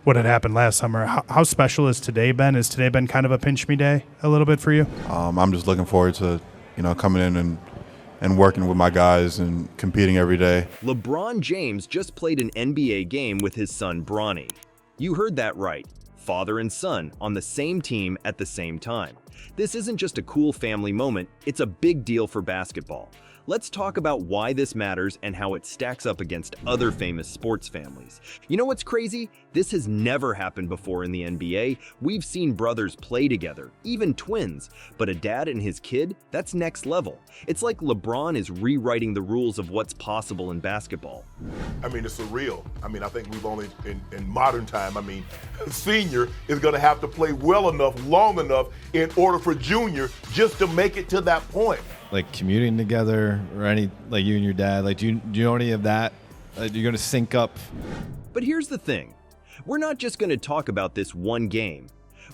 what had happened last summer. How special has today been? Has today been kind of a pinch me day a little bit for you? I'm just looking forward to, coming in and working with my guys and competing every day. LeBron James just played an NBA game with his son Bronny. You heard that right. Father and son on the same team at the same time. This isn't just a cool family moment, it's a big deal for basketball. Let's talk about why this matters and how it stacks up against other famous sports families. You know what's crazy? This has never happened before in the NBA. We've seen brothers play together, even twins, but a dad and his kid, that's next level. It's like LeBron is rewriting the rules of what's possible in basketball. I mean, it's surreal. I mean, I think we've only, in modern time, senior is gonna have to play well enough, long enough in order for junior just to make it to that point. Like commuting together or any, like you and your dad, like do you know any of that? You're going to sync up? But here's the thing. We're not just going to talk about this one game.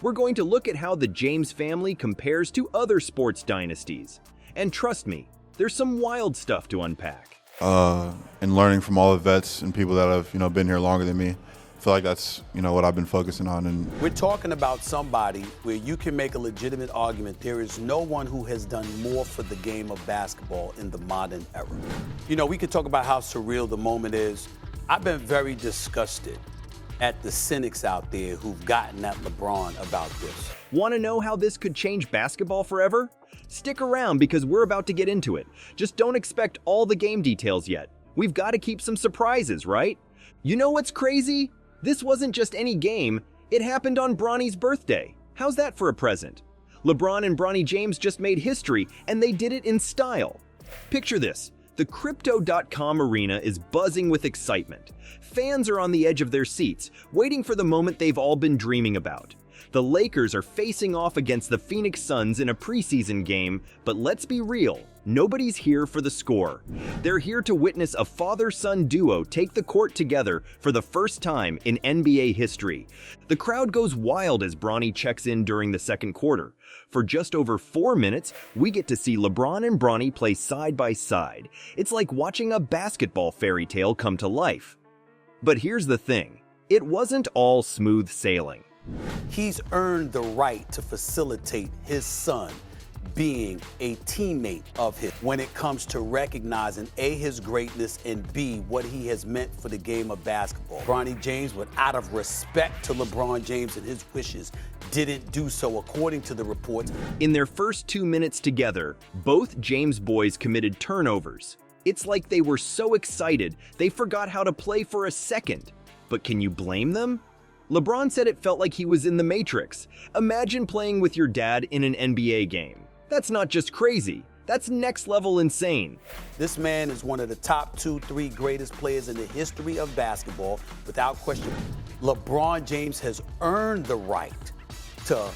We're going to look at how the James family compares to other sports dynasties. And trust me, there's some wild stuff to unpack. And learning from all the vets and people that have, been here longer than me. I feel like that's, what I've been focusing on. And we're talking about somebody where you can make a legitimate argument. There is no one who has done more for the game of basketball in the modern era. We could talk about how surreal the moment is. I've been very disgusted at the cynics out there who've gotten at LeBron about this. Want to know how this could change basketball forever? Stick around because we're about to get into it. Just don't expect all the game details yet. We've got to keep some surprises, right? You know what's crazy? This wasn't just any game, it happened on Bronny's birthday. How's that for a present? LeBron and Bronny James just made history, and they did it in style. Picture this, the Crypto.com arena is buzzing with excitement. Fans are on the edge of their seats, waiting for the moment they've all been dreaming about. The Lakers are facing off against the Phoenix Suns in a preseason game, but let's be real, nobody's here for the score. They're here to witness a father-son duo take the court together for the first time in NBA history. The crowd goes wild as Bronny checks in during the second quarter. For just over 4 minutes, we get to see LeBron and Bronny play side by side. It's like watching a basketball fairy tale come to life. But here's the thing, it wasn't all smooth sailing. He's earned the right to facilitate his son being a teammate of his when it comes to recognizing A, his greatness, and B, what he has meant for the game of basketball. Bronny James, but out of respect to LeBron James and his wishes, didn't do so according to the reports. In their first 2 minutes together, both James boys committed turnovers. It's like they were so excited, they forgot how to play for a second. But can you blame them? LeBron said it felt like he was in the Matrix. Imagine playing with your dad in an NBA game. That's not just crazy, that's next level insane. This man is one of the top 2-3 greatest players in the history of basketball, without question. LeBron James has earned the right to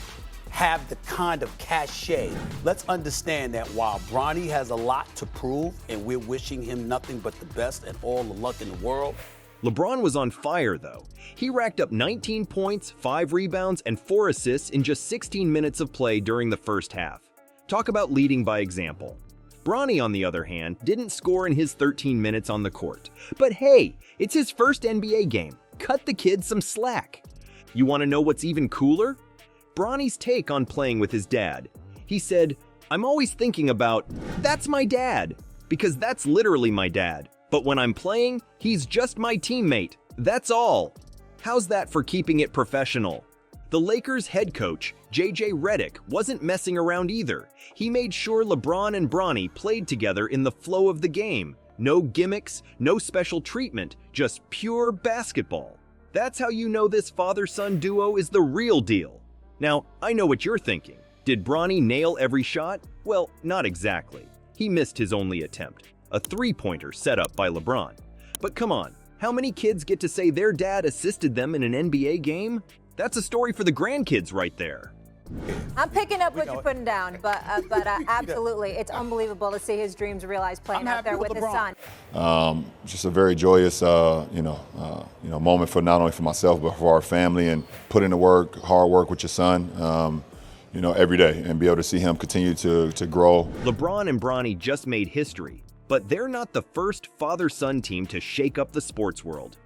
have the kind of cachet. Let's understand that while Bronny has a lot to prove, and we're wishing him nothing but the best and all the luck in the world, LeBron was on fire, though. He racked up 19 points, 5 rebounds, and 4 assists in just 16 minutes of play during the first half. Talk about leading by example. Bronny, on the other hand, didn't score in his 13 minutes on the court. But hey, it's his first NBA game. Cut the kid some slack. You want to know what's even cooler? Bronny's take on playing with his dad. He said, "I'm always thinking about, that's my dad, because that's literally my dad. But when I'm playing, he's just my teammate. That's all." How's that for keeping it professional? The Lakers head coach, JJ Redick, wasn't messing around either. He made sure LeBron and Bronny played together in the flow of the game. No gimmicks, no special treatment, just pure basketball. That's how you know this father-son duo is the real deal. Now, I know what you're thinking. Did Bronny nail every shot? Well, not exactly. He missed his only attempt, a three-pointer set up by LeBron. But come on, how many kids get to say their dad assisted them in an NBA game? That's a story for the grandkids right there. I'm picking up what you're putting down, but absolutely, it's unbelievable to see his dreams realized playing out there with his son. Just a very joyous, moment for not only for myself but for our family, and put in the work, hard work with your son, every day, and be able to see him continue to grow. LeBron and Bronny just made history, but they're not the first father-son team to shake up the sports world.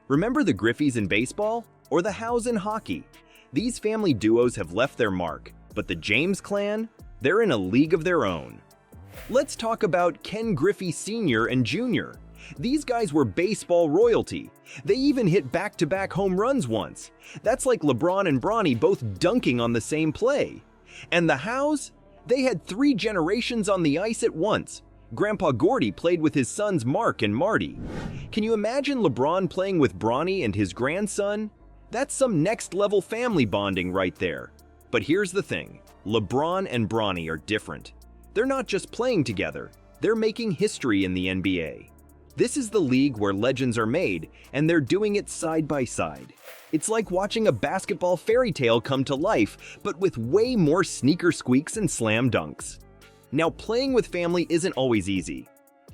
Remember the Griffies in baseball? Or the Howes in hockey. These family duos have left their mark, but the James clan, they're in a league of their own. Let's talk about Ken Griffey Sr. and Jr. These guys were baseball royalty. They even hit back-to-back home runs once. That's like LeBron and Bronny both dunking on the same play. And the Howes? They had 3 generations on the ice at once. Grandpa Gordy played with his sons Mark and Marty. Can you imagine LeBron playing with Bronny and his grandson? That's some next-level family bonding right there. But here's the thing. LeBron and Bronny are different. They're not just playing together. They're making history in the NBA. This is the league where legends are made, and they're doing it side by side. It's like watching a basketball fairy tale come to life, but with way more sneaker squeaks and slam dunks. Now, playing with family isn't always easy.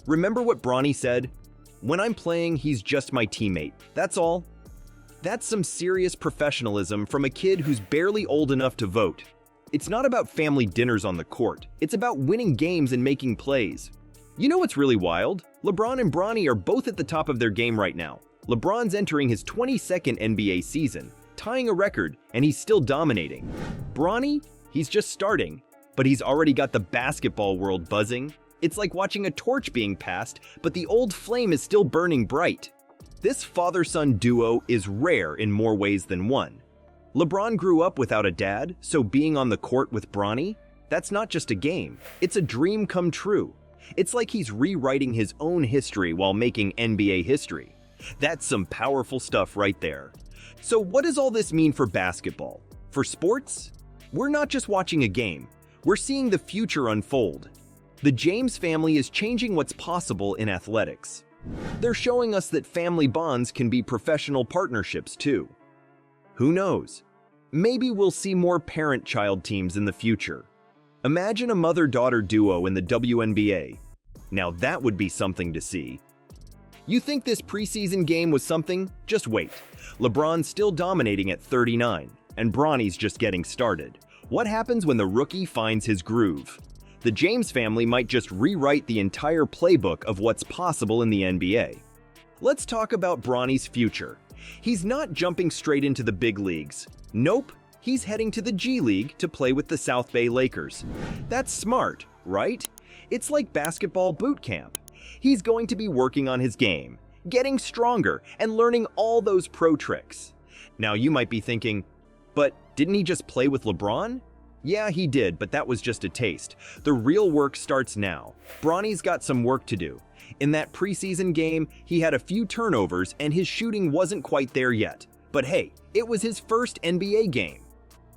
Remember what Bronny said? "When I'm playing, he's just my teammate. That's all." That's some serious professionalism from a kid who's barely old enough to vote. It's not about family dinners on the court. It's about winning games and making plays. You know what's really wild? LeBron and Bronny are both at the top of their game right now. LeBron's entering his 22nd NBA season, tying a record, and he's still dominating. Bronny, he's just starting, but he's already got the basketball world buzzing. It's like watching a torch being passed, but the old flame is still burning bright. This father-son duo is rare in more ways than one. LeBron grew up without a dad, so being on the court with Bronny, that's not just a game, it's a dream come true. It's like he's rewriting his own history while making NBA history. That's some powerful stuff right there. So what does all this mean for basketball? For sports? We're not just watching a game, we're seeing the future unfold. The James family is changing what's possible in athletics. They're showing us that family bonds can be professional partnerships too. Who knows? Maybe we'll see more parent-child teams in the future. Imagine a mother-daughter duo in the WNBA. Now that would be something to see. You think this preseason game was something? Just wait. LeBron's still dominating at 39, and Bronny's just getting started. What happens when the rookie finds his groove? The James family might just rewrite the entire playbook of what's possible in the NBA. Let's talk about Bronny's future. He's not jumping straight into the big leagues. Nope, he's heading to the G League to play with the South Bay Lakers. That's smart, right? It's like basketball boot camp. He's going to be working on his game, getting stronger, and learning all those pro tricks. Now you might be thinking, but didn't he just play with LeBron? Yeah, he did, but that was just a taste. The real work starts now. Bronny's got some work to do. In that preseason game, he had a few turnovers and his shooting wasn't quite there yet. But hey, it was his first NBA game.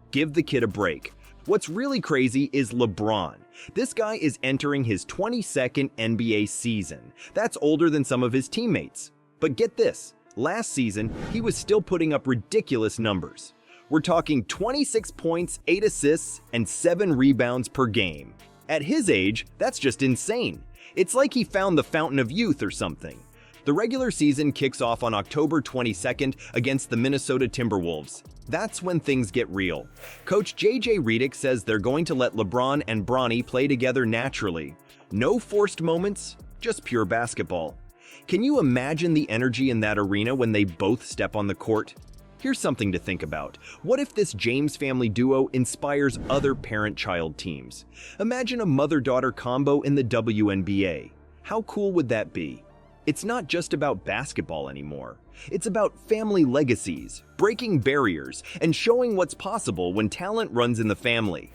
Give the kid a break. What's really crazy is LeBron. This guy is entering his 22nd NBA season. That's older than some of his teammates. But get this, last season, he was still putting up ridiculous numbers. We're talking 26 points, 8 assists, and 7 rebounds per game. At his age, that's just insane. It's like he found the fountain of youth or something. The regular season kicks off on October 22nd against the Minnesota Timberwolves. That's when things get real. Coach J.J. Redick says they're going to let LeBron and Bronny play together naturally. No forced moments, just pure basketball. Can you imagine the energy in that arena when they both step on the court? Here's something to think about. What if this James family duo inspires other parent-child teams? Imagine a mother-daughter combo in the WNBA. How cool would that be? It's not just about basketball anymore. It's about family legacies, breaking barriers, and showing what's possible when talent runs in the family.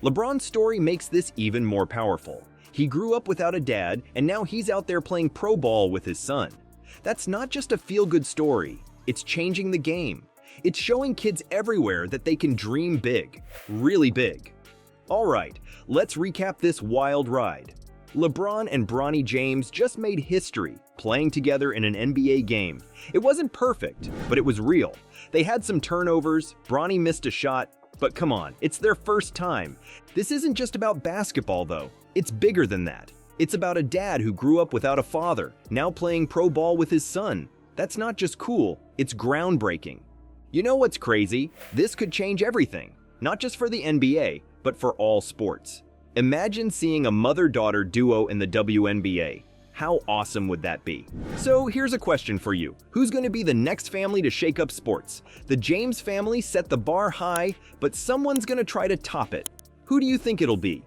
LeBron's story makes this even more powerful. He grew up without a dad, and now he's out there playing pro ball with his son. That's not just a feel-good story. It's changing the game. It's showing kids everywhere that they can dream big, really big. All right, let's recap this wild ride. LeBron and Bronny James just made history playing together in an NBA game. It wasn't perfect, but it was real. They had some turnovers, Bronny missed a shot, but come on, it's their first time. This isn't just about basketball though, it's bigger than that. It's about a dad who grew up without a father, now playing pro ball with his son. That's not just cool, it's groundbreaking. You know what's crazy? This could change everything, not just for the NBA, but for all sports. Imagine seeing a mother-daughter duo in the WNBA. How awesome would that be? So here's a question for you. Who's going to be the next family to shake up sports? The James family set the bar high, but someone's going to try to top it. Who do you think it'll be?